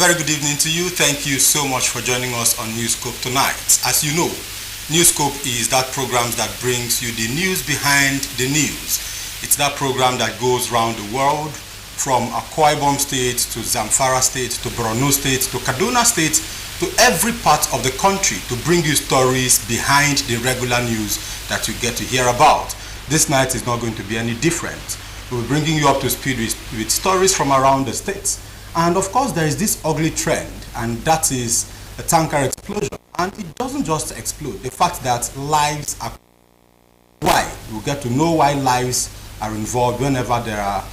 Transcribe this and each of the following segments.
very good evening to you. Thank you so much for joining us on Newscope tonight. As you know, Newscope is that program that brings you the news behind the news. It's that program that goes around the world, from Akwa Ibom State to Zamfara State to Borno State to Kaduna State to every part of the country to bring you stories behind the regular news that you get to hear about. This night is not going to be any different. We'll be bringing you up to speed with stories from around the states. And of course, there is this ugly trend, and that is a tanker explosion. And it doesn't just explode. The fact that lives are... Why? We'll get to know why lives are involved whenever there are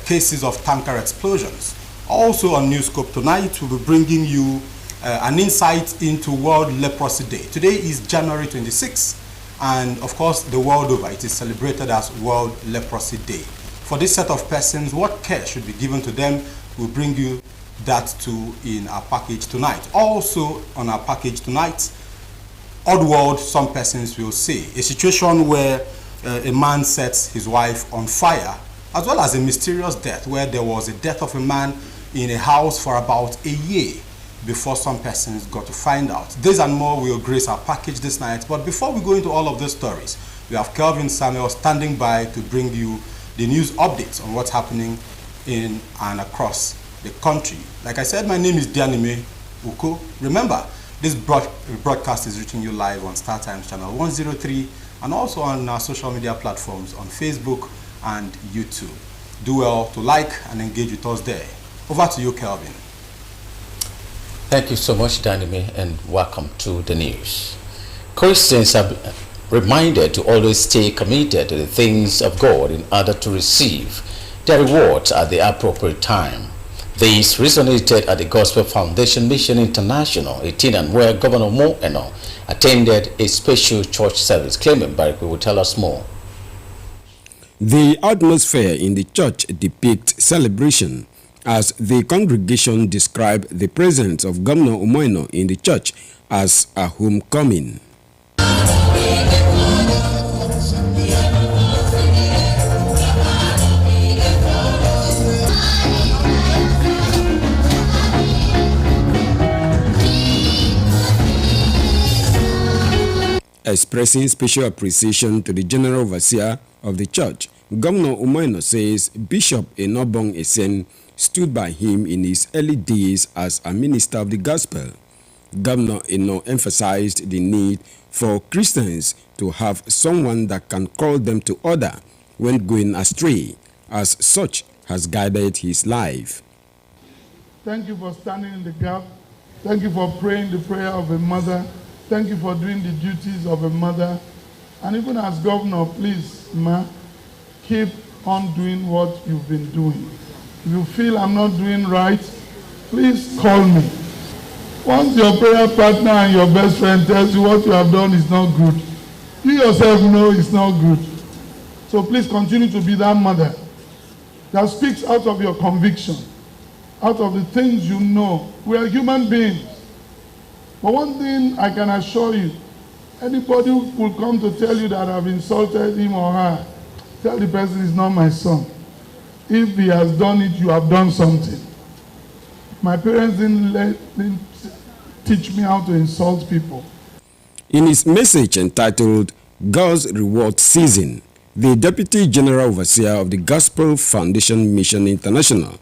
cases of tanker explosions. Also on Newscope tonight, we'll be bringing you an insight into World Leprosy Day. Today is January 26th, and of course, the world over, it is celebrated as World Leprosy Day. For this set of persons, what care should be given to them? We'll bring you that too in our package tonight. Also on our package tonight, odd world, some persons will say. A situation where a man sets his wife on fire, as well as a mysterious death where there was a death of a man in a house for about a year before some persons got to find out. This and more will grace our package this night. But before we go into all of these stories, we have Kelvin Samuel standing by to bring you the news updates on what's happening in and across the country. Like I said, my name is Dianime Uko. Remember, this broadcast is reaching you live on StarTimes channel 103 and also on our social media platforms on Facebook and YouTube. Do well to like and engage with us there. Over to you, Kelvin. Thank you so much, Dianime, and welcome to the news. Christians are reminded to always stay committed to the things of God in order to receive their rewards at the appropriate time. This resonated at the Gospel Foundation Mission International, Etinan, where Governor Mo Eno attended a special church service. Clement Barrick will tell us more. The atmosphere in the church depicts celebration as the congregation described the presence of Governor Umoino in the church as a homecoming. Expressing special appreciation to the General Overseer of the church, Governor Umoino says Bishop Enobong Esen stood by him in his early days as a minister of the gospel. Governor Eno emphasized the need for Christians to have someone that can call them to order when going astray, as such has guided his life. Thank you for standing in the gap. Thank you for praying the prayer of a mother. Thank you for doing the duties of a mother. And even as governor, please, ma, keep on doing what you've been doing. If you feel I'm not doing right, please call me. Once your prayer partner and your best friend tells you what you have done is not good, you yourself know it's not good. So please continue to be that mother that speaks out of your conviction, out of the things you know. We are human beings. But one thing I can assure you, anybody who will come to tell you that I've insulted him or her, tell the person it's not my son. If he has done it, you have done something. My parents didn't teach me how to insult people. In his message entitled God's Reward Season, the Deputy General Overseer of the Gospel Foundation Mission International,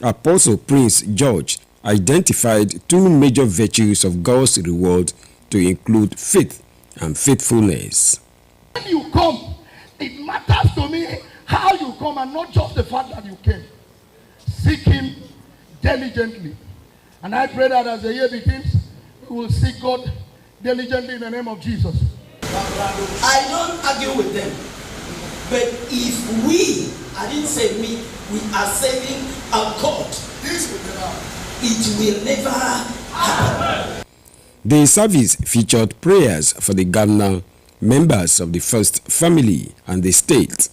Apostle Prince George, identified two major virtues of God's reward to include faith and faithfulness. When you come, it matters to me how you come and not just the fact that you came. Seek him diligently. And I pray that as the year begins, we will seek God diligently in the name of Jesus. I don't argue with them. But if we, I didn't say me, we are saving a God, it will never happen. The service featured prayers for the governor, members of the first family, and the state.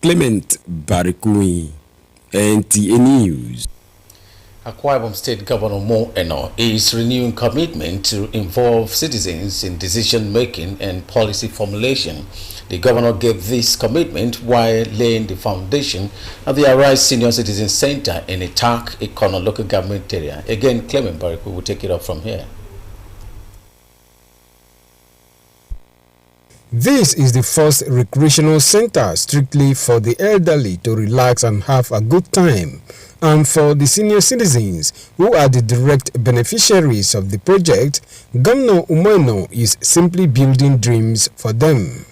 Clement Barikui, NTA News. Akwa Ibom State Governor Mo Eno is renewing commitment to involve citizens in decision-making and policy formulation. The governor gave this commitment while laying the foundation at the Arise Senior Citizen Center in Itak, Ikono local government area. Again, Clement Bariku will take it up from here. This is the first recreational center strictly for the elderly to relax and have a good time, and for the senior citizens who are the direct beneficiaries of the project. Governor Umoino is simply building dreams for them.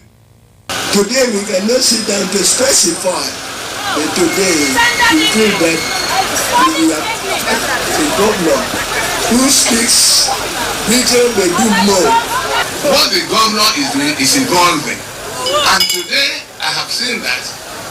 Today we cannot sit down to specify, but today we feel that we have a governor who speaks little but do more. What the governor is doing is evolving, and today I have seen that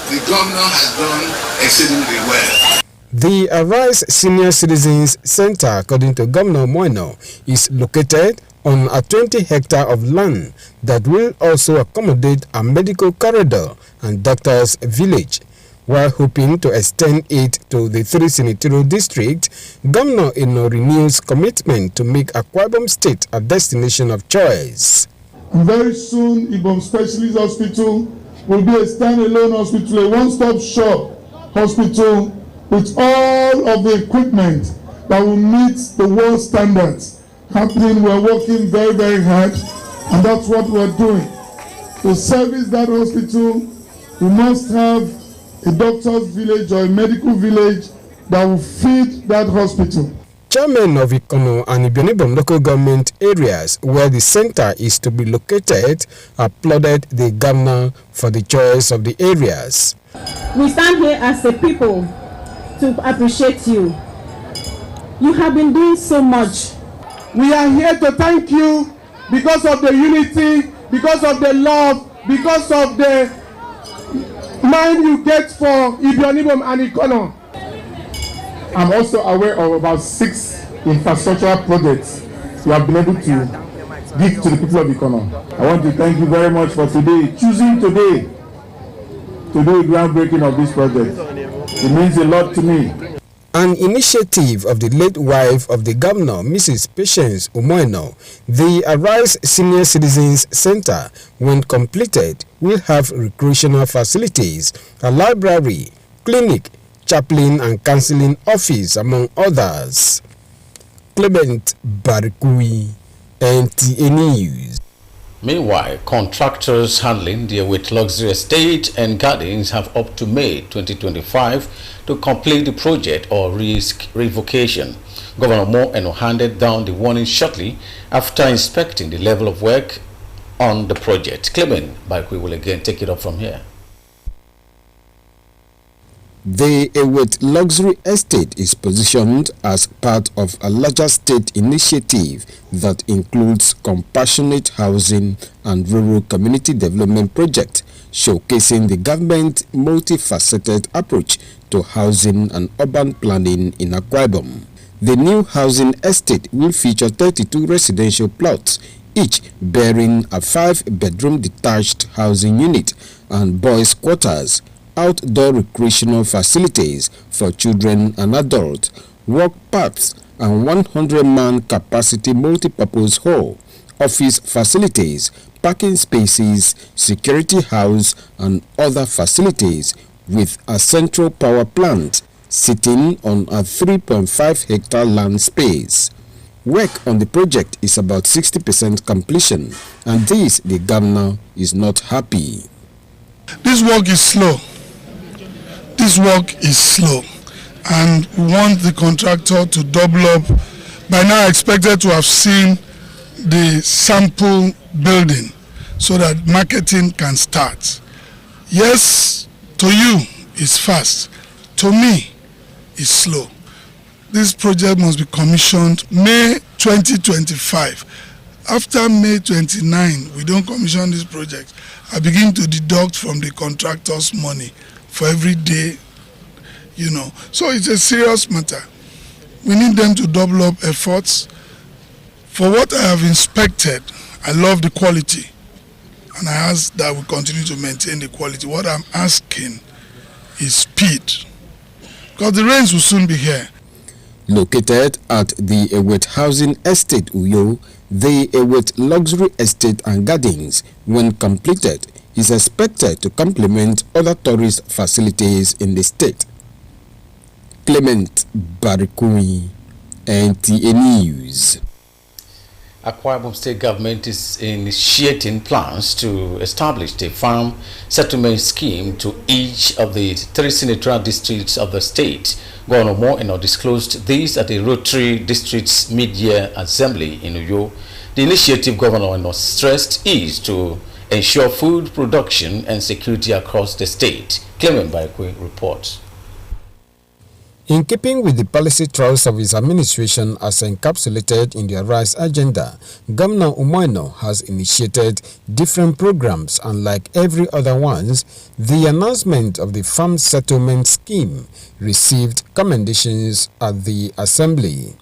the governor has done exceedingly well. The Arise Senior Citizens Center, according to Governor Moino, is located on a 20-hectare of land that will also accommodate a medical corridor and doctor's village. While hoping to extend it to the 3 senatorial districts, Governor Eno renews commitment to make Akwa Ibom State a destination of choice. Very soon, Ibom Specialist Hospital will be a standalone hospital, a one-stop shop hospital with all of the equipment that will meet the world standards. Happening, we're working very, very hard, and that's what we're doing. To service that hospital, we must have a doctor's village or a medical village that will feed that hospital. Chairman of Ikono and Ibionibom local government areas where the center is to be located applauded the governor for the choice of the areas. We stand here as a people to appreciate you. You have been doing so much. We are here to thank you because of the unity, because of the love, because of the mind you get for Ibionibom and Ikono. I'm also aware of about 6 infrastructural projects we have been able to give to the people of Ikono. I want to thank you very much for today, choosing today to do the groundbreaking of this project. It means a lot to me. An initiative of the late wife of the governor, Mrs. Patience Umoino, the Arise Senior Citizens Center, when completed, will have recreational facilities, a library, clinic, chaplain and counseling office, among others. Clement Barikui, NTA News. Meanwhile, contractors handling the Await Luxury Estate and Gardens have up to May 2025 to complete the project or risk revocation. Governor Mo Eno handed down the warning shortly after inspecting the level of work on the project. Clement Barikui will again take it up from here. The Await Luxury Estate is positioned as part of a larger state initiative that includes compassionate housing and rural community development project, showcasing the government's multifaceted approach to housing and urban planning in Akwa Ibom. The new housing estate will feature 32 residential plots, each bearing a 5-bedroom detached housing unit and boys' quarters, outdoor recreational facilities for children and adults, walk paths, and 100-man capacity multipurpose hall, office facilities, parking spaces, security house, and other facilities, with a central power plant sitting on a 3.5-hectare land space. Work on the project is about 60% completion, and this, the governor is not happy. This work is slow. This work is slow, and we want the contractor to double up. By now, I expected to have seen the sample building so that marketing can start. Yes, to you, it's fast. To me, it's slow. This project must be commissioned May 2025. After May 29, we don't commission this project. I begin to deduct from the contractor's money for every day, you know. So it's a serious matter. We need them to double up efforts. For what I have inspected, I love the quality, and I ask that we continue to maintain the quality. What I'm asking is speed, because the rains will soon be here. Located at the Ewet Housing Estate Uyo, the Ewet Luxury Estate and Gardens, when completed, is expected to complement other tourist facilities in the state. Clement Barikui, NTA News. Akwa Ibom State government is initiating plans to establish a farm settlement scheme to each of the 3 senatorial districts of the state. Governor Moeno disclosed this at the Rotary District's mid-year assembly in Uyo. The initiative, Governor Moeno stressed, is to ensure food production and security across the state. Clement Baikwe reports. In keeping with the policy thrust of his administration as encapsulated in the Arise agenda, Governor Umoino has initiated different programs, and like every other ones, the announcement of the farm settlement scheme received commendations at the assembly.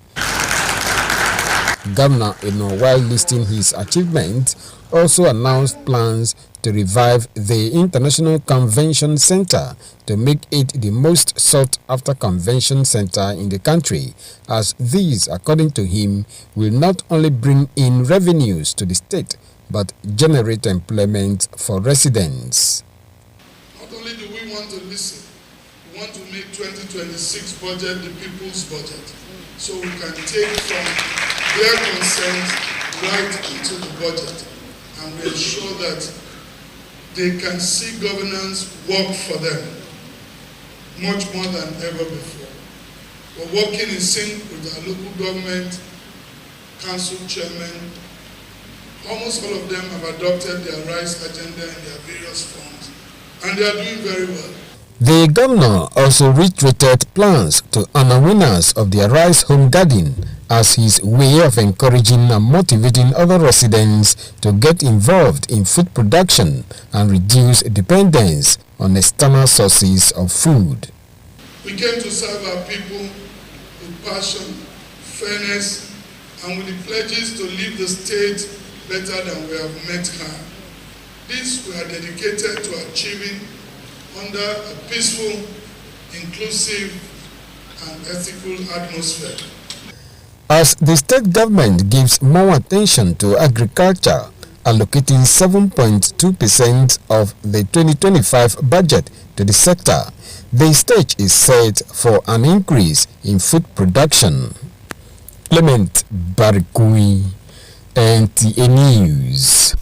Governor Eno, while listing his achievements, also announced plans to revive the International Convention Center to make it the most sought-after convention center in the country, as these, according to him, will not only bring in revenues to the state, but generate employment for residents. Not only do we want to listen, we want to make 2026 budget the people's budget, so we can take from their consent right into the budget, and we ensure that they can see governance work for them much more than ever before. We're working in sync with our local government, council chairman. Almost all of them have adopted their RISE agenda in their various forms, and they are doing very well. The governor also reiterated plans to honor winners of the Arise Home Garden as his way of encouraging and motivating other residents to get involved in food production and reduce dependence on external sources of food. We came to serve our people with passion, fairness, and with the pledges to leave the state better than we have met her. This we are dedicated to achieving under a peaceful, inclusive, and ethical atmosphere. As the state government gives more attention to agriculture, allocating 7.2% of the 2025 budget to the sector, the stage is set for an increase in food production. Clement Barikui, NTA News.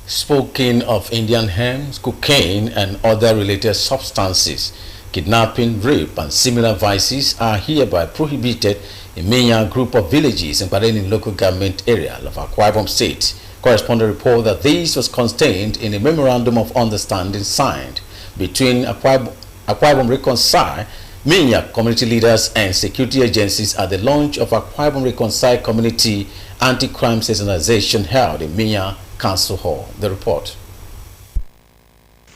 Speaking of Indian hemp, cocaine and other related substances, kidnapping, rape and similar vices are hereby prohibited in Minya group of villages in Barenin local government area of Akwa Ibom State. Correspondent report that this was contained in a memorandum of understanding signed between Akwa Ibom Reconcile, Minya community leaders and security agencies at the launch of Akwa Ibom Reconcile Community Anti-Crime Sensitization held in Minya Council Hall. The report.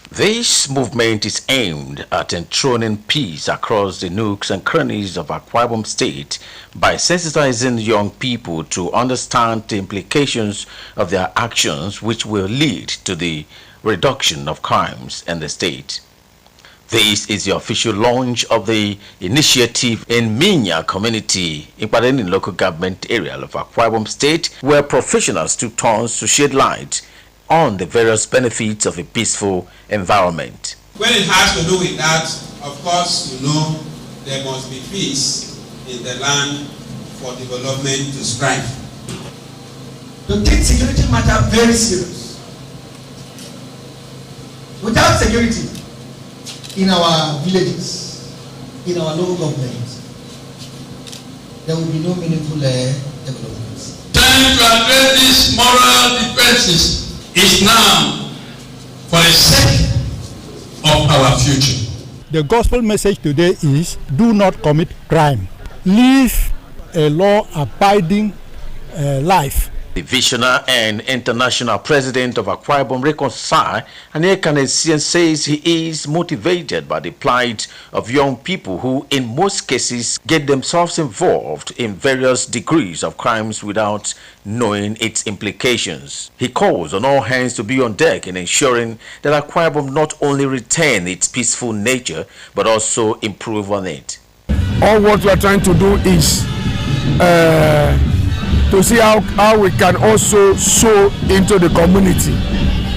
This movement is aimed at enthroning peace across the nooks and crannies of Akwa Ibom State by sensitizing young people to understand the implications of their actions, which will lead to the reduction of crimes in the state. This is the official launch of the initiative in Minya community in Barenin local government area of Akwa Ibom State, where professionals took turns to shed light on the various benefits of a peaceful environment. When it has to do with that, of course, you know, there must be peace in the land for development to strive. To take security matter very serious. Without security in our villages, in our local government, there will be no meaningful development. Time to address these moral differences is now for the sake of our future. The gospel message today is do not commit crime. Live a law-abiding life. The visionary and international president of Akwa Ibom Reconcile, Anye Kanesian, says he is motivated by the plight of young people who in most cases get themselves involved in various degrees of crimes without knowing its implications. He calls on all hands to be on deck in ensuring that Akwa Ibom not only retain its peaceful nature but also improve on it. All what we are trying to do is to see how we can also sow into the community,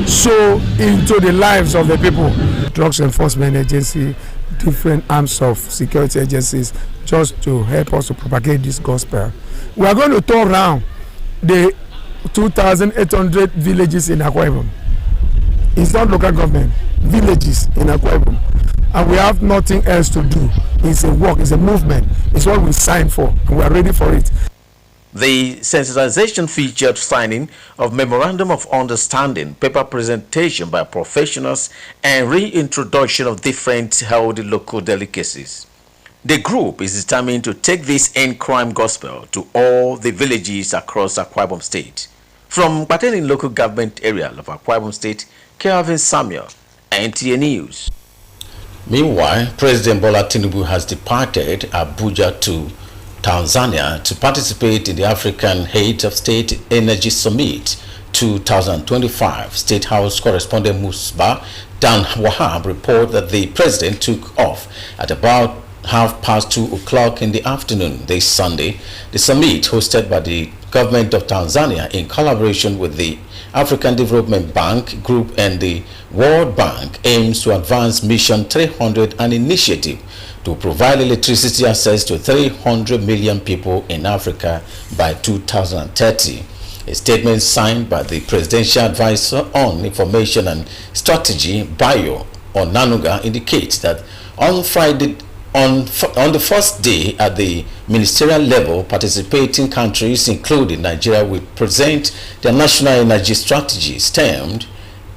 sow into the lives of the people. Drugs Enforcement Agency, different arms of security agencies, just to help us to propagate this gospel. We are going to turn around the 2,800 villages in Akwa Ibom. It's not local government, villages in Akwa Ibom. And we have nothing else to do. It's a work, it's a movement. It's what we signed for, and we are ready for it. The sensitization featured signing of Memorandum of Understanding, paper presentation by professionals, and reintroduction of different held local delicacies. The group is determined to take this end crime gospel to all the villages across Akwa Ibom State. From Patenin local government area of Akwa Ibom State, Kelvin Samuel, NTA News. Meanwhile, President Bola Tinubu has departed Abuja to Tanzania to participate in the African Head of State Energy Summit 2025. State House correspondent Musba Dan Wahab report that the president took off at about 2:30 in the afternoon this Sunday. The summit, hosted by the government of Tanzania in collaboration with the African Development Bank Group and the World Bank, aims to advance Mission 300, an initiative to provide electricity access to 300 million people in Africa by 2030. A statement signed by the Presidential Advisor on Information and Strategy, Bayo Onanuga, indicates that on Friday, on the first day at the ministerial level, participating countries, including Nigeria, will present their national energy strategies termed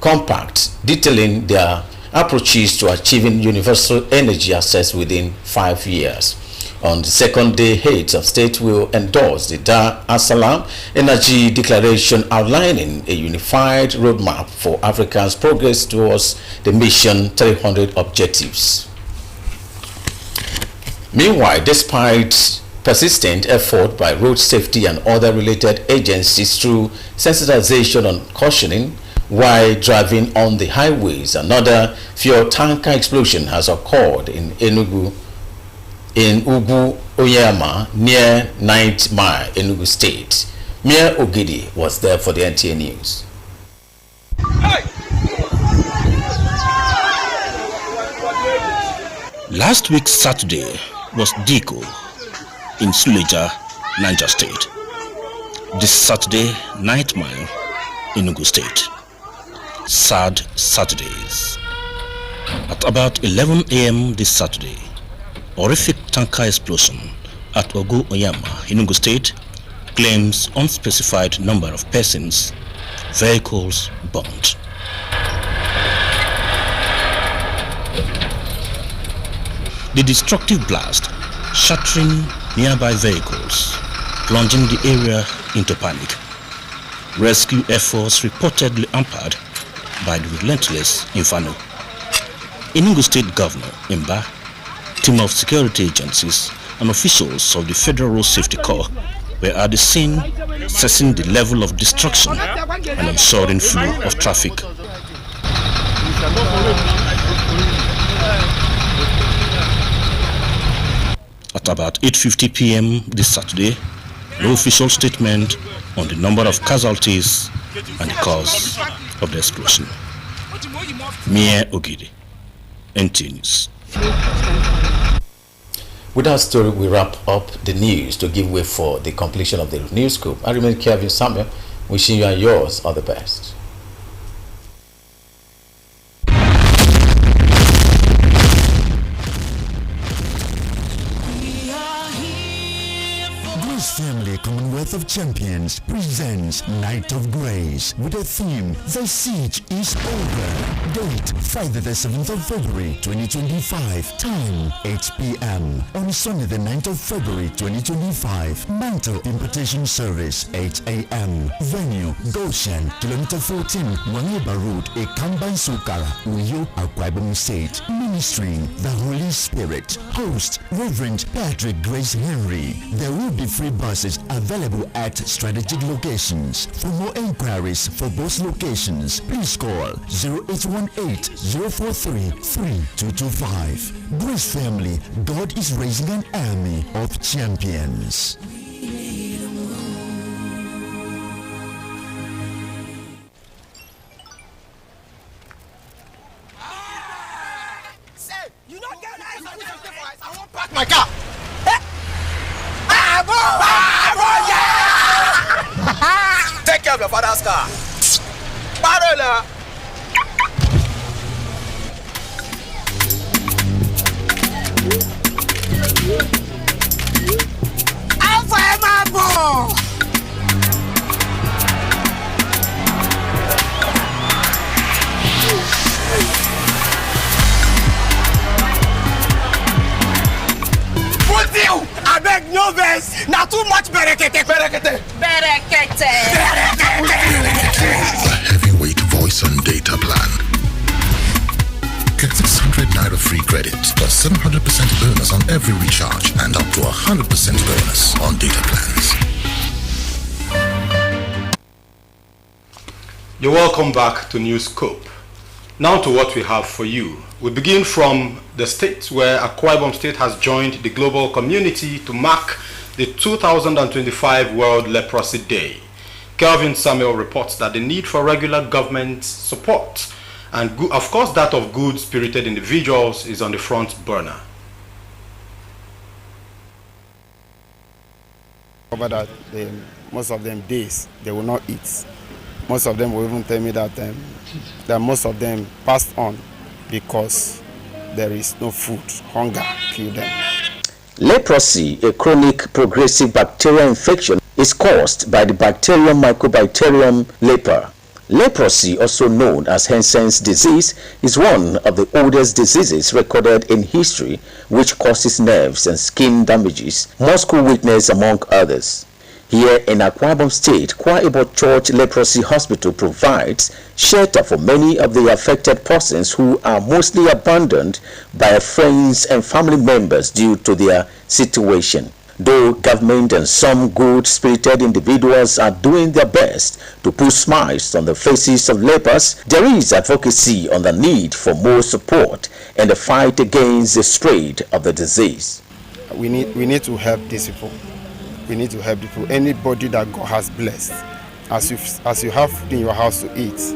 Compact, detailing their approaches to achieving universal energy access within 5 years. On the second day, heads of state will endorse the Dar es Salaam Energy Declaration, outlining a unified roadmap for Africa's progress towards the Mission 300 objectives. Meanwhile, despite persistent effort by road safety and other related agencies through sensitization on cautioning while driving on the highways, another fuel tanker explosion has occurred in Ugu Oyama near 9th Mile, Enugu State. Mayor Ogidi was there for the NTA News. Last week Saturday was Diko in Suleja, Niger State. This Saturday, 9th Mile, Enugu State. Sad Saturdays. At about 11 a.m. this Saturday, horrific tanker explosion at Ogu Oyama, Enugu State, claims unspecified number of persons, vehicles burnt. The destructive blast shattering nearby vehicles, plunging the area into panic. Rescue efforts reportedly hampered by the relentless inferno. Enugu State Governor Imba, team of security agencies and officials of the Federal Road Safety Corps were at the scene, assessing the level of destruction and ensuring flow of traffic. At about 8:50 p.m. this Saturday, no official statement on the number of casualties and the cause of the explosion. Mayor Ogidi, NTA News. With that story, we wrap up the news to give way for the completion of the Newscope. I remain Kelvin Samuel, wishing you and yours all the best. Family Commonwealth of Champions presents Night of Grace with a theme, The Siege is Over. Date, Friday the 7th of February 2025. Time, 8 p.m. On Sunday the 9th of February 2025. Mantle Impartation Service, 8 a.m. Venue, Goshen, Kilometer 14, Wangeba Road, Ekamba Sukara, Uyo, Akwa Ibom State. Ministering the Holy Spirit. Host, Reverend Patrick Grace Henry. There will be free buses available at strategic locations. For more inquiries for both locations, please call 081 018-043-3225. Grace Family, God is raising an army of champions. My car. Take care of your father's car. Parola. I beg no verse. Now too much berekete. The heavyweight voice and data plan. Get 600 Naira free credits plus 700% bonus on every recharge and up to 100% bonus on data plans. You're welcome back to Newscope. Now to what we have for you. We begin from the state where Akwa Ibom State has joined the global community to mark the 2025 World Leprosy Day. Kelvin Samuel reports that the need for regular government support and of course that of good-spirited individuals is on the front burner. Over that, most of them days they will not eat. Most of them will even tell me that most of them passed on because there is no food. Hunger killed them. Leprosy, a chronic progressive bacterial infection, is caused by the bacterium Mycobacterium leper. Leprosy, also known as Hansen's disease, is one of the oldest diseases recorded in history, which causes nerves and skin damages, muscle weakness, among others. Here in Akwa Ibom State, Kwa Ibom Church Leprosy Hospital provides shelter for many of the affected persons who are mostly abandoned by friends and family members due to their situation. Though government and some good-spirited individuals are doing their best to put smiles on the faces of lepers, there is advocacy on the need for more support and the fight against the spread of the disease. We need to help these people. We need to help people. Anybody that God has blessed, as you have food in your house to eat,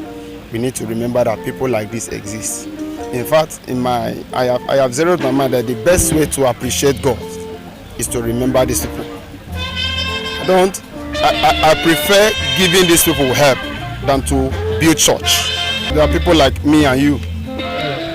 we need to remember that people like this exist. In fact, I have zeroed my mind that the best way to appreciate God is to remember these people. I prefer giving these people help than to build church. There are people like me and you.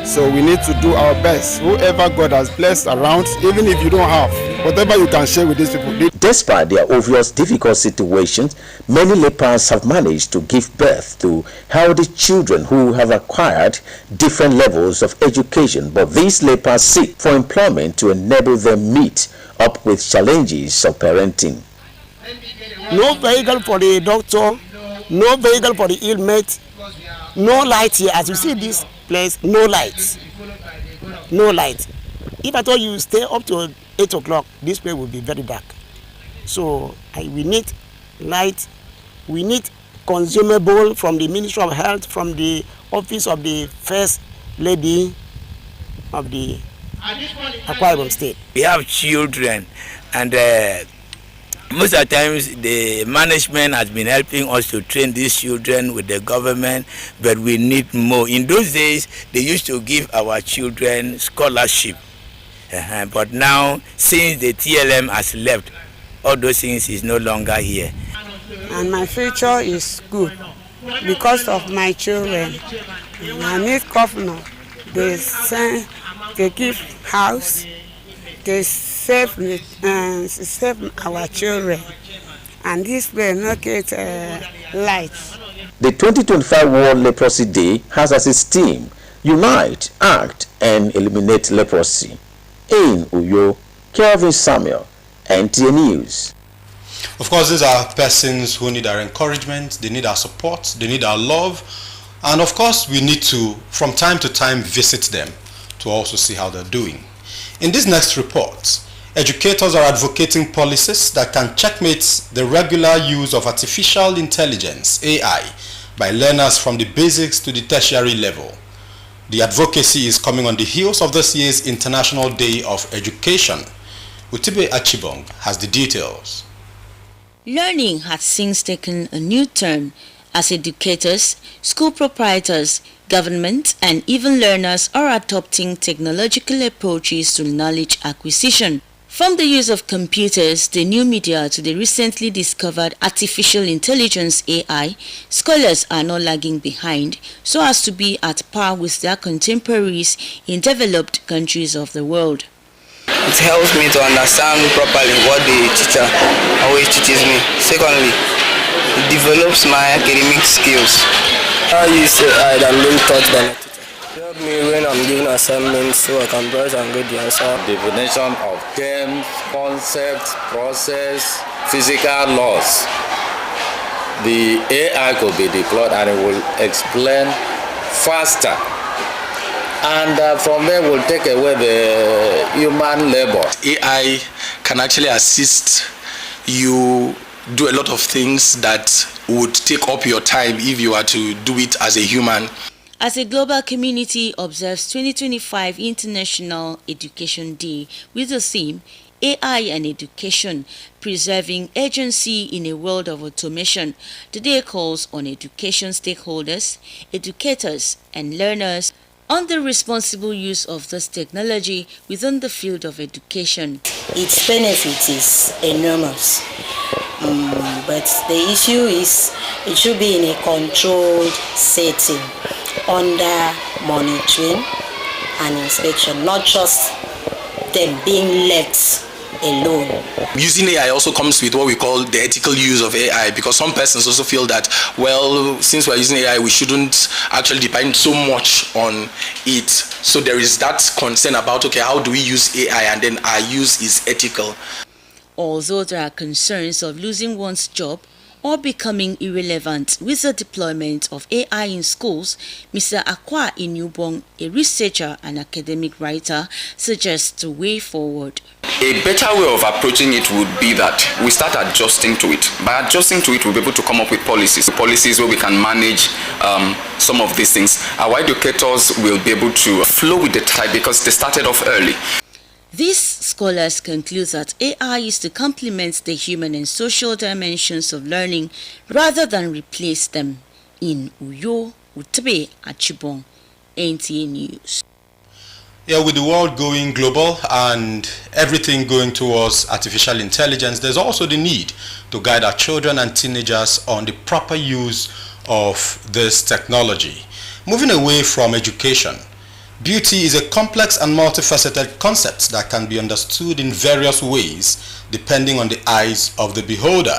So we need to do our best. Whoever God has blessed around, even if you don't have, whatever you can share with these people. Despite their obvious difficult situations, many lepers have managed to give birth to healthy children who have acquired different levels of education, but these lepers seek for employment to enable them meet up with challenges of parenting. No vehicle for the doctor, no vehicle for the ill-mate, no light here. As you see this place, no lights. No light. If I told you stay up to 8 o'clock, this place will be very dark. So we need light, we need consumable from the Ministry of Health, from the office of the First Lady of the Akwa Ibom State. We have children, and most of the times the management has been helping us to train these children with the government, but we need more. In those days, they used to give our children scholarship. But now, since the TLM has left, all those things is no longer here. And my future is good because of my children. I need governor. They give house. They save our children. And this will not get lights. The 2025 World Leprosy Day has as its theme, Unite, Act, and Eliminate Leprosy. In Uyo, Kelvin Samuel, NTA News. Of course, these are persons who need our encouragement, they need our support, they need our love, and of course we need to, from time to time, visit them to also see how they're doing. In this next report, educators are advocating policies that can checkmate the regular use of artificial intelligence, AI, by learners from the basics to the tertiary level. The advocacy is coming on the heels of this year's International Day of Education. Utibe Achibong has the details. Learning has since taken a new turn as educators, school proprietors, government, and even learners are adopting technological approaches to knowledge acquisition. From the use of computers, the new media, to the recently discovered artificial intelligence AI, scholars are not lagging behind so as to be at par with their contemporaries in developed countries of the world. It helps me to understand properly what the teacher always teaches me. Secondly, it develops my academic skills. I use AI that being taught by my teacher. It helps me when I'm giving assignments so I can browse and get the answer. Definition of terms, concepts, process, physical laws. The AI could be deployed and it will explain faster. And from there we'll take away the human labor. AI can actually assist you do a lot of things that would take up your time if you were to do it as a human. As a global community observes 2025 International Education Day with the theme AI and Education, Preserving Agency in a World of Automation, the day calls on education stakeholders, educators, and learners on the responsible use of this technology within the field of education. Its benefit is enormous, but the issue is it should be in a controlled setting under monitoring and inspection, not just them being left alone. Using AI also comes with what we call the ethical use of AI, because some persons also feel that, well, since we're using AI, we shouldn't actually depend so much on it. So there is that concern about, okay, how do we use AI, and then our use is ethical. Although there are concerns of losing one's job or becoming irrelevant with the deployment of AI in schools, Mr. Akwa Inubong, a researcher and academic writer, suggests a way forward. A better way of approaching it would be that we start adjusting to it. By adjusting to it, we'll be able to come up with policies where we can manage some of these things. Our educators will be able to flow with the tide because they started off early. These scholars conclude that AI is to complement the human and social dimensions of learning rather than replace them. In Uyo, Utibe Achibong, NTA News. Yeah, with the world going global and everything going towards artificial intelligence, there's also the need to guide our children and teenagers on the proper use of this technology. Moving away from education, beauty is a complex and multifaceted concept that can be understood in various ways depending on the eyes of the beholder.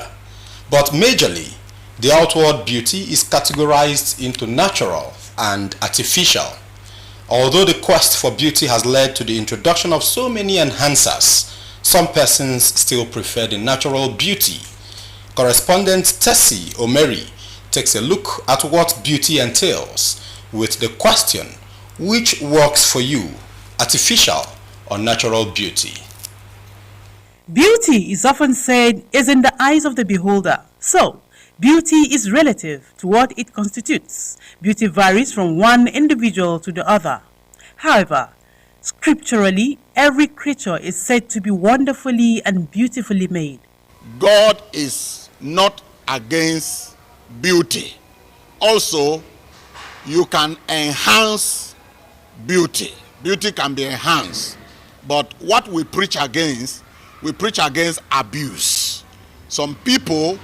But majorly, the outward beauty is categorized into natural and artificial. Although the quest for beauty has led to the introduction of so many enhancers, some persons still prefer the natural beauty. Correspondent Tessie Omeri takes a look at what beauty entails with the question, which works for you, artificial or natural beauty? Beauty is often said is in the eyes of the beholder. So, beauty is relative to what it constitutes. Beauty varies from one individual to the other. However, scripturally, every creature is said to be wonderfully and beautifully made. God is not against beauty. Also, you can enhance beauty. Beauty can be enhanced. But what we preach against abuse. Some people,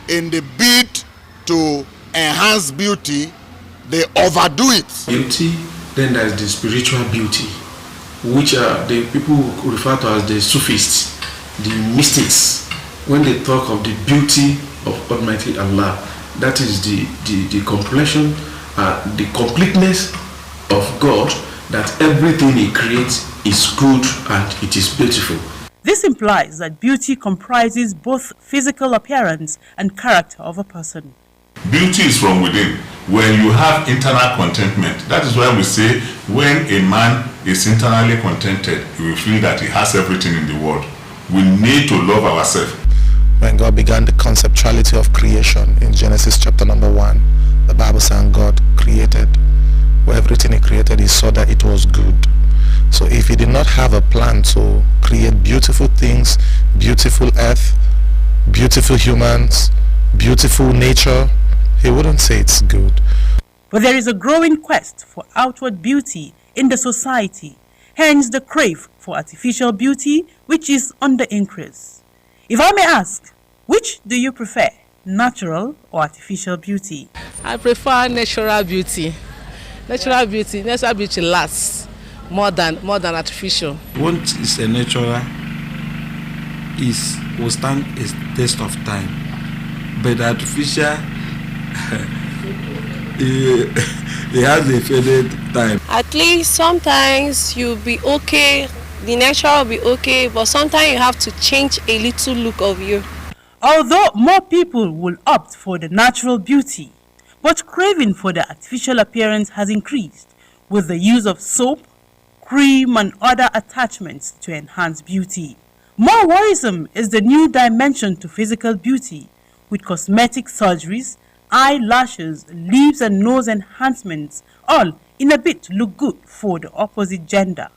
in the bid to enhance beauty, they overdo it. Beauty, then there's the spiritual beauty, which are the people who refer to as the Sufis, the mystics. When they talk of the beauty of Almighty Allah, that is the completion, the completeness of God, that everything He creates is good and it is beautiful. This implies that beauty comprises both physical appearance and character of a person. Beauty is from within. When you have internal contentment, that is why we say when a man is internally contented, he will feel that he has everything in the world. We need to love ourselves. When God began the conceptuality of creation in Genesis chapter number 1, the Bible says God created everything he created, he saw that it was good. So if he did not have a plan to create beautiful things, beautiful earth, beautiful humans, beautiful nature, he wouldn't say it's good. But there is a growing quest for outward beauty in the society, hence the crave for artificial beauty, which is on the increase. If I may ask, which do you prefer, natural or artificial beauty? I prefer natural beauty. Natural beauty lasts more than artificial. Once it's a natural, will stand a test of time, but artificial, it has a faded time. At least sometimes you'll be okay, the natural will be okay, but sometimes you have to change a little look of you. Although more people will opt for the natural beauty, but craving for the artificial appearance has increased with the use of soap, cream and other attachments to enhance beauty. More worrisome is the new dimension to physical beauty with cosmetic surgeries, eyelashes, lips and nose enhancements, all in a bid to look good for the opposite gender.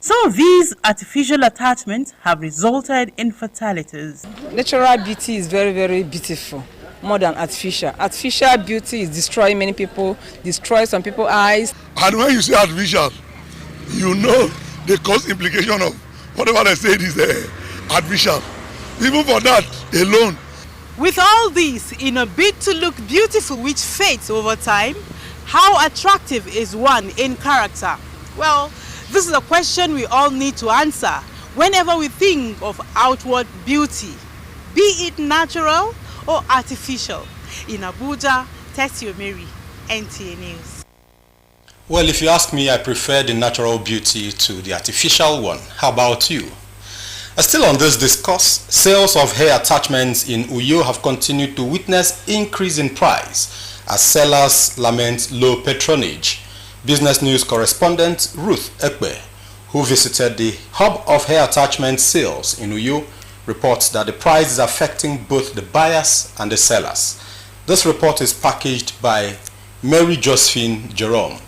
Some of these artificial attachments have resulted in fatalities. Natural beauty is very, very beautiful, more than artificial. Artificial beauty is destroying many people, destroys some people's eyes. And when you say artificial, you know the cause implication of whatever they said is artificial. Even for that alone. With all this, in a bid to look beautiful which fades over time, how attractive is one in character? Well, this is a question we all need to answer whenever we think of outward beauty, be it natural or artificial. In Abuja, Tessie Omeri, NTA News. Well, if you ask me, I prefer the natural beauty to the artificial one. How about you? Still on this discourse, sales of hair attachments in Uyo have continued to witness increase in price as sellers lament low patronage. Business News correspondent Ruth Ekbe, who visited the hub of hair attachment sales in Uyo, reports that the price is affecting both the buyers and the sellers. This report is packaged by Mary Josephine Jerome.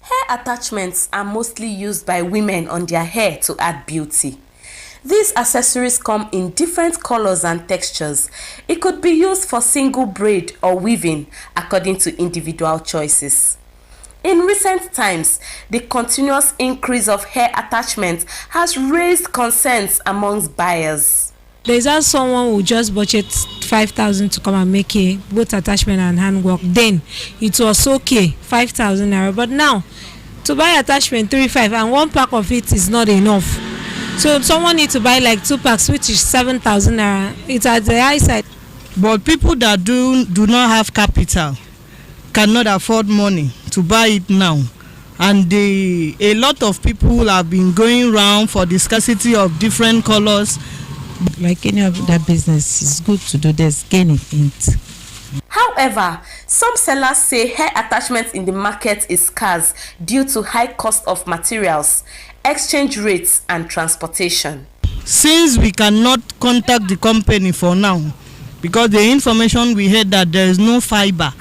Hair attachments are mostly used by women on their hair to add beauty. These accessories come in different colors and textures. It could be used for single braid or weaving according to individual choices. In recent times, the continuous increase of hair attachments has raised concerns amongst buyers. There's also someone who just budget 5,000 to come and make a both attachment and handwork. Then it was okay, 5,000 naira. But now, to buy attachment 3,500 and one pack of it is not enough. So someone needs to buy like 2 packs, which is 7,000 naira. It's at the high side. But people that do not have capital cannot afford money to buy it now. And a lot of people have been going around for the scarcity of different colors. Like any other business, it's good to do this, gain in it. However, some sellers say hair attachments in the market is scarce due to high cost of materials, exchange rates and transportation. Since we cannot contact the company for now, because the information we had that there is no fiber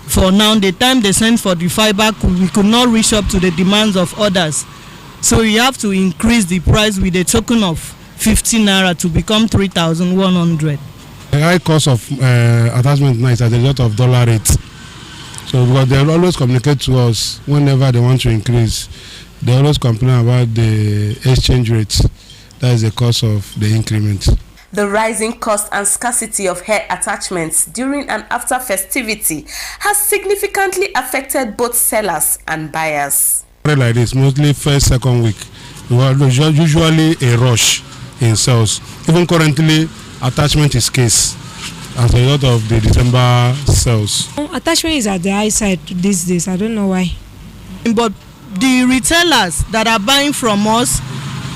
for now, the time they sent for the fiber, we could not reach up to the demands of others. So we have to increase the price with a token of 15 naira to become 3,100. The high cost of attachment now is as a result of dollar rates. So because they always communicate to us whenever they want to increase, they always complain about the exchange rates. That is the cause of the increment. The rising cost and scarcity of hair attachments during and after festivity has significantly affected both sellers and buyers. Like this, mostly first, second week, usually a rush in sales. Even currently, attachment is scarce as a result of the December sales. Attachment is at the high side these days. I don't know why. But the retailers that are buying from us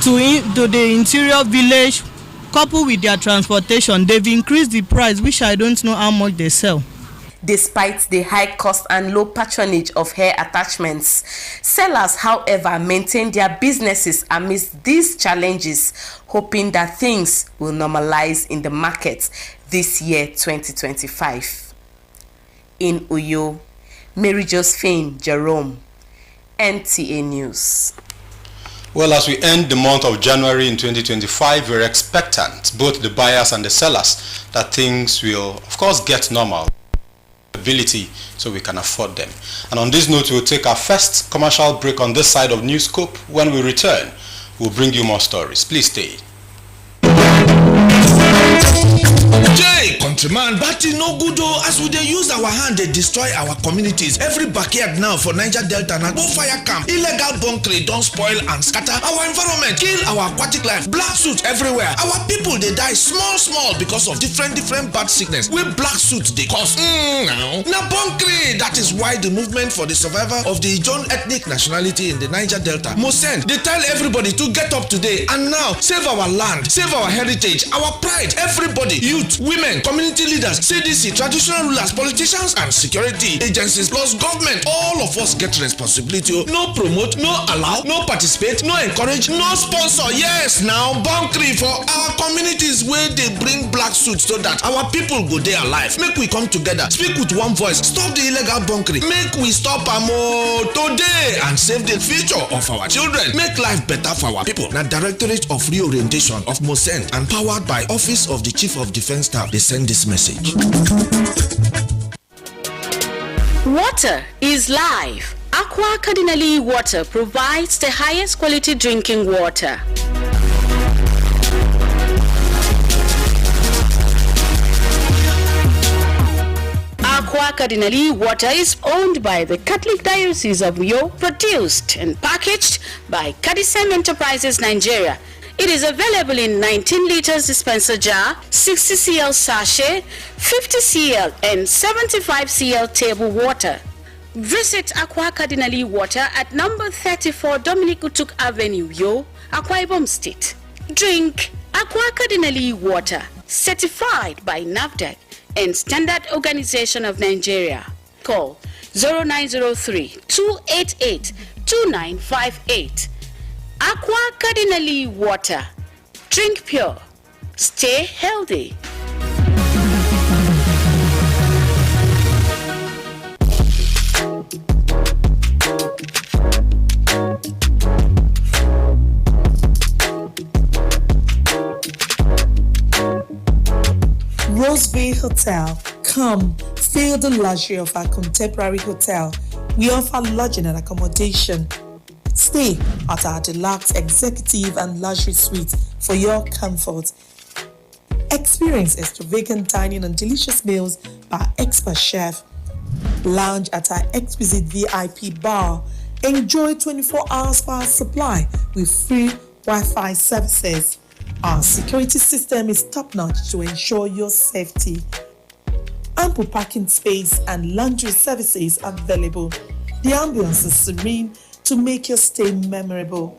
to the interior village, coupled with their transportation, they've increased the price, which I don't know how much they sell. Despite the high cost and low patronage of hair attachments, sellers, however, maintain their businesses amidst these challenges, hoping that things will normalize in the market this year, 2025. In Uyo, Mary Josephine Jerome, NTA News. Well, as we end the month of January in 2025, we're expectant, both the buyers and the sellers, that things will, of course, get normal ability so we can afford them. And on this note, we'll take our first commercial break on this side of Newscope. When we return, we'll bring you more stories. Please stay. Jay, countryman, but no good as we dey use our hand they destroy our communities. Every backyard now for Niger Delta na go fire camp. Illegal bunkering don't spoil and scatter our environment, kill our aquatic life, black suit everywhere. Our people they die small because of different bad sickness. We black suit they cause now bunkering. That is why the movement for the survival of the Ijaw ethnic nationality in the Niger Delta Mosend, they tell everybody to get up today and now save our land, save our heritage, our pride. Everybody, youth, women, community leaders, CDC, traditional rulers, politicians, and security agencies, plus government, all of us get responsibility. No promote, no allow, no participate, no encourage, no sponsor. Yes, now bunkering for our communities where they bring black suits so that our people go there alive. Make we come together, speak with one voice, stop the illegal bunkering, make we stop today and save the future of our children. Make life better for our people. Now, Directorate of Reorientation of Mosend and powered by Office of the Chief of Defense Staff, they send this message. Water is life. Aqua Cardinale Water provides the highest quality drinking water. Aqua Cardinale Water is owned by the Catholic Diocese of Uyo, produced and packaged by Cadisem Enterprises Nigeria. It is available in 19 liters dispenser jar, 60 cl sachet, 50 cl and 75 cl table water. Visit Aqua Cardinale Water at number 34 Dominic Utuk Avenue, Uyo, Akwa Ibom State. Drink Aqua Cardinale Water, certified by NAFDAC and Standard Organization of Nigeria. Call 0903-288-2958. Aqua Cardinale Water. Drink pure. Stay healthy. Roseville Hotel. Come, feel the luxury of our contemporary hotel. We offer lodging and accommodation. Stay at our deluxe executive and luxury suite for your comfort. Experience extravagant dining and delicious meals by expert chef. Lounge at our exquisite VIP bar. Enjoy 24 hours power supply with free Wi-Fi services. Our security system is top-notch to ensure your safety. Ample parking space and laundry services available. The ambience is serene to make your stay memorable.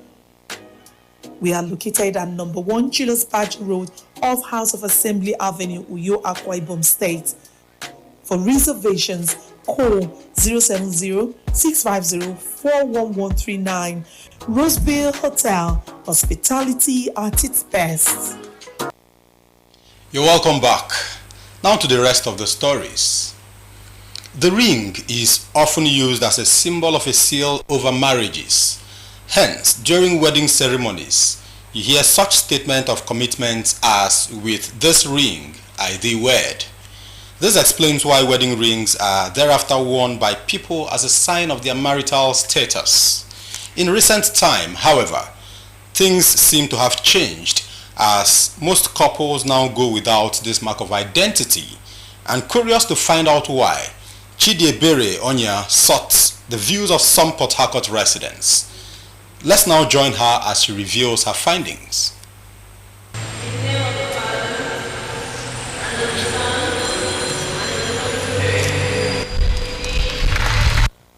We are located at number 1 Julius Badge Road off House of Assembly Avenue, Uyo, Akwa Ibom State. For reservations, call 070-650-41139. Roseville Hotel, hospitality at its best. You're welcome back. Now to the rest of the stories. The ring is often used as a symbol of a seal over marriages. Hence, during wedding ceremonies, you hear such statement of commitment as, "With this ring, I thee wed." This explains why wedding rings are thereafter worn by people as a sign of their marital status. In recent time, however, things seem to have changed as most couples now go without this mark of identity. And curious to find out why, Chidiebere Onya sought the views of some Port Harcourt residents. Let's now join her as she reveals her findings.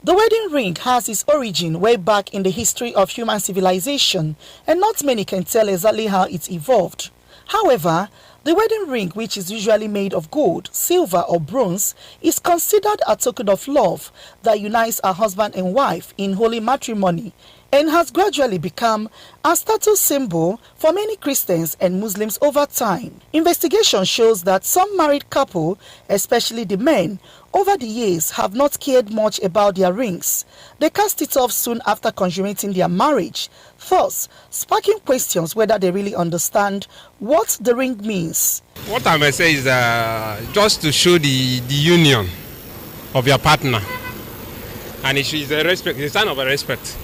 The wedding ring has its origin way back in the history of human civilization, and not many can tell exactly how it evolved. However, The wedding ring, which is usually made of gold, silver or bronze, is considered a token of love that unites a husband and wife in holy matrimony and has gradually become a status symbol for many Christians and Muslims over time. Investigation shows that some married couple, especially the men, over the years have not cared much about their rings. They cast it off soon after consummating their marriage, thus sparking questions whether they really understand what the ring means. What I may say is just to show the union of your partner, and it is a respect, it's a sign of a respect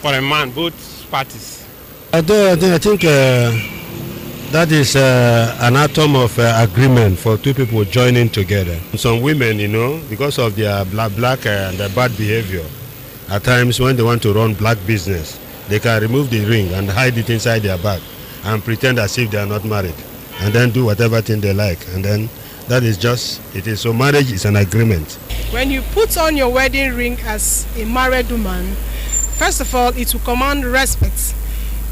for a man, both parties. I think that is an atom of agreement for two people joining together. Some women, because of their black and their bad behavior, at times when they want to run black business, they can remove the ring and hide it inside their bag and pretend as if they are not married, and then do whatever thing they like, and then that is just it is. So marriage is an agreement. When you put on your wedding ring as a married woman, first of all, it will command respect.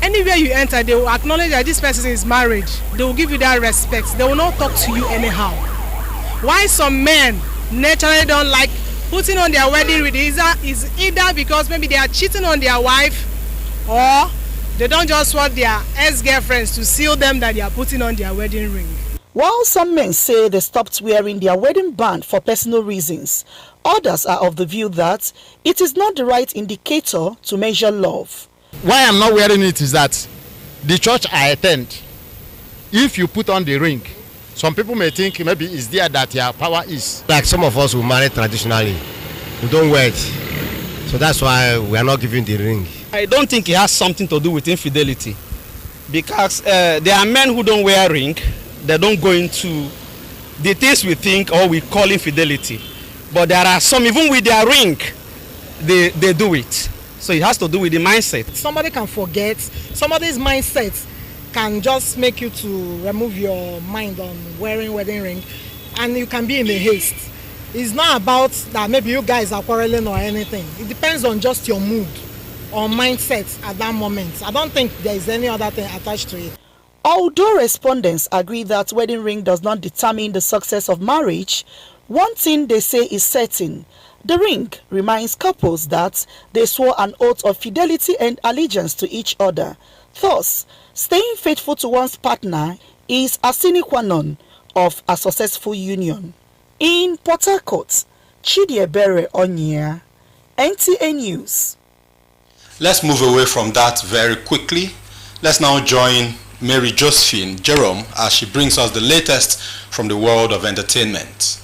Anywhere you enter, they will acknowledge that this person is married. They will give you that respect. They will not talk to you anyhow. Why some men naturally don't like putting on their wedding ring is either because maybe they are cheating on their wife, or they don't just want their ex-girlfriends to seal them that they are putting on their wedding ring. While some men say they stopped wearing their wedding band for personal reasons, others are of the view that it is not the right indicator to measure love. Why I'm not wearing it is that the church I attend, if you put on the ring, some people may think maybe it's there that your power is. Like some of us who marry traditionally, we don't wear it. So that's why we are not giving the ring. I don't think it has something to do with infidelity, because there are men who don't wear ring. They don't go into the things we think or we call infidelity. But there are some, even with their ring, they do it. So it has to do with the mindset. Somebody can forget. Somebody's mindset can just make you to remove your mind on wearing wedding ring, and you can be in a haste. It's not about that maybe you guys are quarreling or anything. It depends on just your mood or mindset at that moment. I don't think there is any other thing attached to it. Although respondents agree that wedding ring does not determine the success of marriage, one thing they say is certain. The ring reminds couples that they swore an oath of fidelity and allegiance to each other. Thus, staying faithful to one's partner is a sine qua non of a successful union. In Port Harcourt, Chidiebere Onyia, NTA News. Let's move away from that very quickly. Let's now join Mary Josephine Jerome as she brings us the latest from the world of entertainment.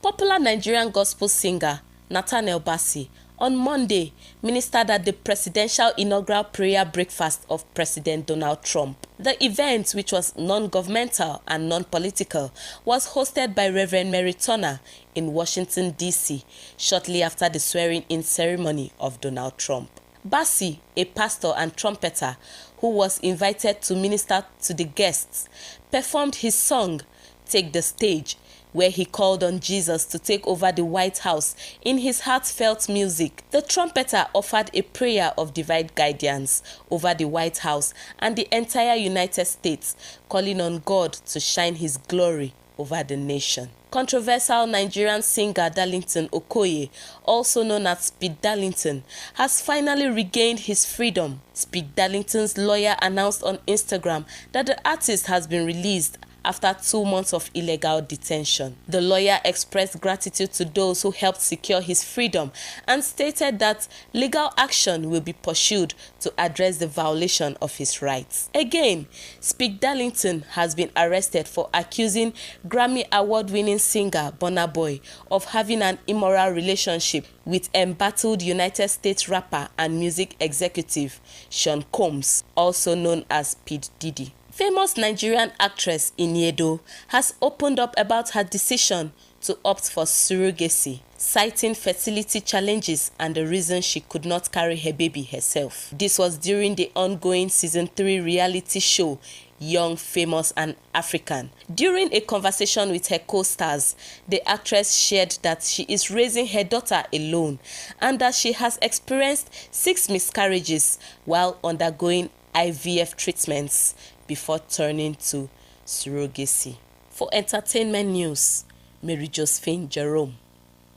Popular Nigerian gospel singer Nathaniel Bassey on Monday ministered at the presidential inaugural prayer breakfast of President Donald Trump. The event, which was non-governmental and non-political, was hosted by Reverend Mary Turner in Washington, D.C., shortly after the swearing-in ceremony of Donald Trump. Bassey, a pastor and trumpeter who was invited to minister to the guests, performed his song, "Take the Stage," where he called on Jesus to take over the White House in his heartfelt music. The trumpeter offered a prayer of divine guidance over the White House and the entire United States, calling on God to shine his glory over the nation. Controversial Nigerian singer Darlington Okoye, also known as Speed Darlington, has finally regained his freedom. Speed Darlington's lawyer announced on Instagram that the artist has been released after 2 months of illegal detention. The lawyer expressed gratitude to those who helped secure his freedom and stated that legal action will be pursued to address the violation of his rights. Again, Speak Darlington has been arrested for accusing Grammy award-winning singer Burna Boy of having an immoral relationship with embattled United States rapper and music executive Sean Combs, also known as P. Diddy. Famous Nigerian actress Iniedo has opened up about her decision to opt for surrogacy. citing fertility challenges and the reason she could not carry her baby herself. This was during the ongoing season 3 reality show Young, Famous and African. During a conversation with her co-stars, the actress shared that she is raising her daughter alone and that she has experienced 6 miscarriages while undergoing IVF treatments before turning to surrogacy. For entertainment news, Mary Josephine Jerome,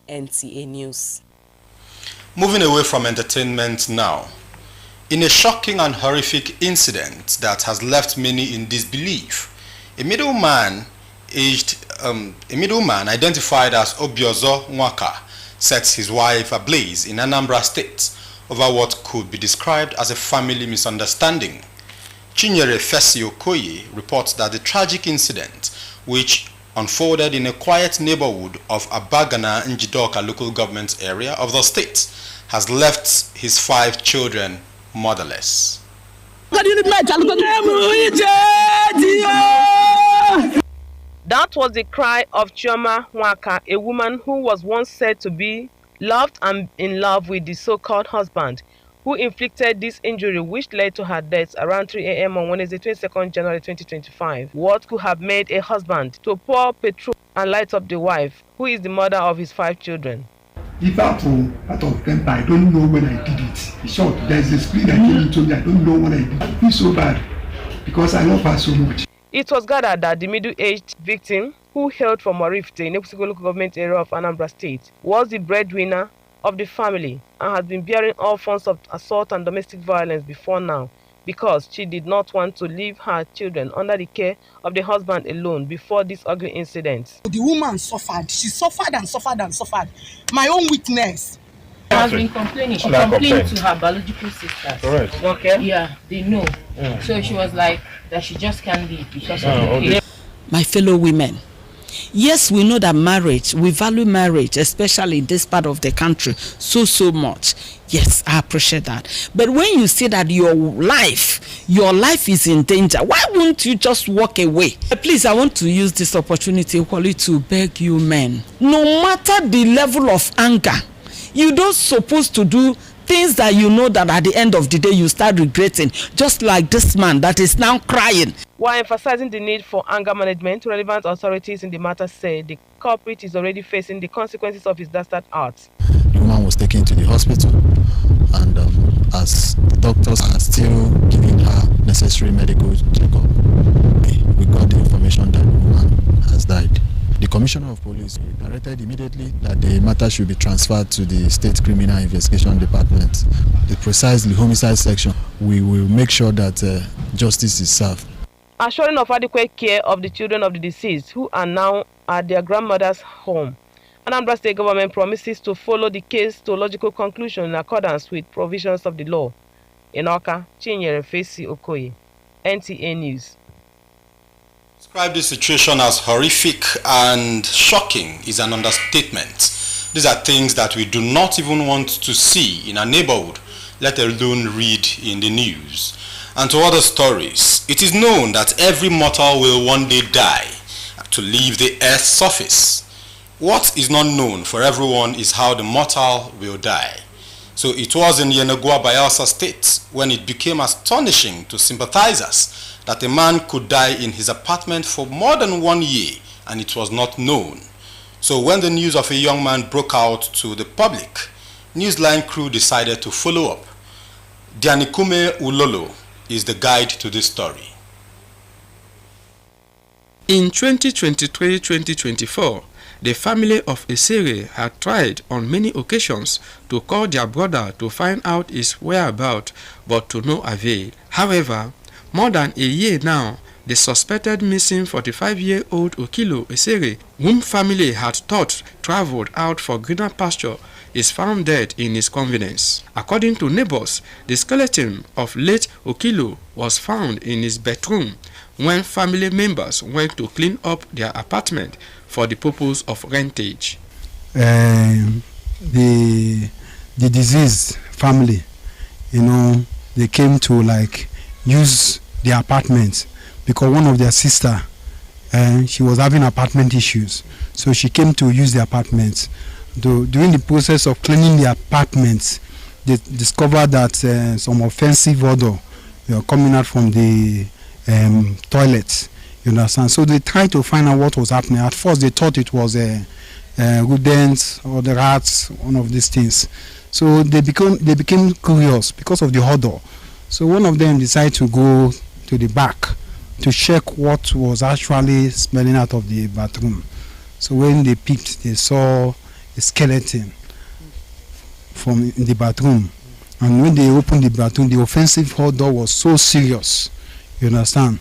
NTA News. Moving away from entertainment now. In a shocking and horrific incident that has left many in disbelief, a middleman identified as Obiozo Nwaka sets his wife ablaze in Anambra State over what could be described as a family misunderstanding. Chinyere Fesi Okoye reports that the tragic incident, which unfolded in a quiet neighborhood of Abagana Njidoka local government area of the state, has left his 5 children motherless. That was the cry of Chioma Nwaka, a woman who was once said to be loved and in love with the so-called husband, who inflicted this injury which led to her death around 3 a.m. on Wednesday, 22nd January 2025. What could have made a husband to pour petrol and light up the wife, who is the mother of his 5 children? If out of temper, I don't know when I did it. In short, there's a spirit that came into me. I don't know when I did it. I feel so bad because I love her so much. It was gathered that the middle-aged victim, who hailed from Warifte in Newscope local government area of Anambra State, was the breadwinner of the family and has been bearing all forms of assault and domestic violence before now, because she did not want to leave her children under the care of the husband alone before this ugly incident. The woman suffered. She suffered and suffered and suffered. My own witness. She has been complaining. She complained to her biological sisters. Correct. Okay. Yeah, they know. Yeah. So she was like that she just can't leave because of the case. My fellow women, yes, we know that marriage, we value marriage, especially in this part of the country, so much. Yes, I appreciate that. But when you see that your life is in danger, why won't you just walk away? Please, I want to use this opportunity equally to beg you men, no matter the level of anger, you don't supposed to do things that you know that at the end of the day you start regretting, just like this man that is now crying. While emphasizing the need for anger management, relevant authorities in the matter said the culprit is already facing the consequences of his dastard act. The woman was taken to the hospital, and as doctors are still giving her necessary medical checkup, we got the information that the woman has died. The Commissioner of Police directed immediately that the matter should be transferred to the State Criminal Investigation Department, precisely homicide section. We will make sure that justice is served. Assuring of adequate care of the children of the deceased, who are now at their grandmother's home, Anambra State government promises to follow the case to a logical conclusion in accordance with provisions of the law. In Awka, Chinyere Fesi Okoye, NTA News. Describe the situation as horrific and shocking is an understatement. These are things that we do not even want to see in our neighborhood, let alone read in the news. And to other stories, it is known that every mortal will one day die to leave the earth's surface. What is not known for everyone is how the mortal will die. So it was in Yenagoa, Bayelsa State, when it became astonishing to sympathizers that a man could die in his apartment for more than 1 year and it was not known. So when the news of a young man broke out to the public, Newsline crew decided to follow up. Dianikume Ulolo is the guide to this story. In 2023-2024, the family of Esere had tried on many occasions to call their brother to find out his whereabouts, but to no avail. However, more than a year now, the suspected missing 45-year-old Okilo Esere, whom family had thought traveled out for greener pasture, is found dead in his convenience. According to neighbors, the skeleton of late Okilo was found in his bedroom when family members went to clean up their apartment for the purpose of rentage. The deceased family, they came to use the apartment because one of their sister, she was having apartment issues, so she came to use the apartment. during the process of cleaning the apartments, they discovered that some offensive odor were coming out from the toilets. You understand? So they tried to find out what was happening. At first, they thought it was rodents or the rats, one of these things. So they became curious because of the odor. So one of them decided to go to the back to check what was actually smelling out of the bathroom. So when they peeped, they saw a skeleton from in the bathroom. And when they opened the bathroom, the offensive odor was so serious. You understand?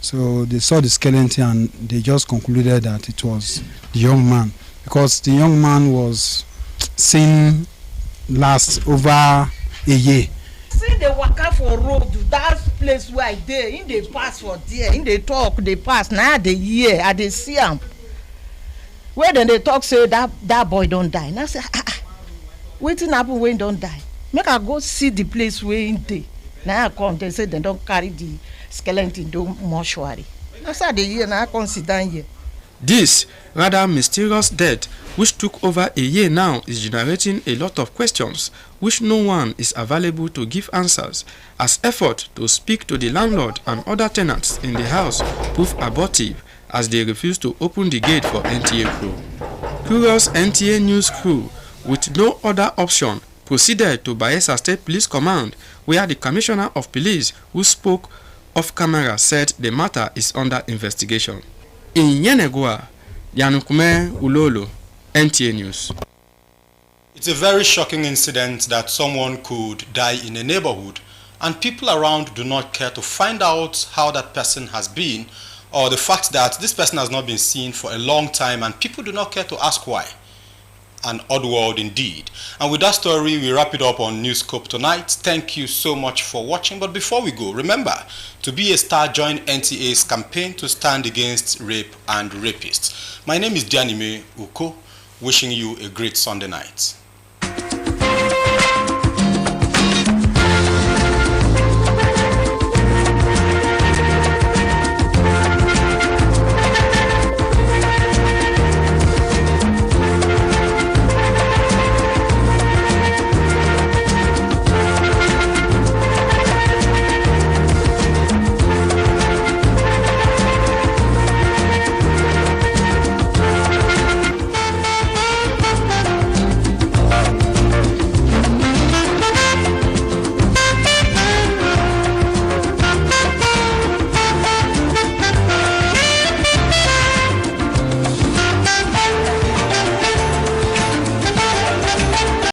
So they saw the skeleton and they just concluded that it was the young man, because the young man was seen last over a year. See they waka for road, that place where I dey, in dey pass for there, in dey talk, dey pass. Now I dey hear, I dey see am. Where then they talk say that boy don't die. Now I say, wetin happen when don't die? Make I go see the place where in dey. Now I come, they say they don't carry the skeleton to mortuary. I say the year now I come sit down here. This rather mysterious death, which took over a year now, is generating a lot of questions which no one is available to give answers, as effort to speak to the landlord and other tenants in the house prove abortive as they refuse to open the gate for NTA crew. Curious NTA news crew, with no other option, proceeded to Bayelsa State Police Command, where the Commissioner of Police, who spoke off camera, said the matter is under investigation. In Yenegua, Yanukume Ulolo, NTA News. It's a very shocking incident that someone could die in a neighborhood and people around do not care to find out how that person has been, or the fact that this person has not been seen for a long time and people do not care to ask why. An odd world indeed. And with that story, we wrap it up on Newscope tonight. Thank you so much for watching. But before we go, remember, to be a star, join NTA's campaign to stand against rape and rapists. My name is Dianime Uko, wishing you a great Sunday night.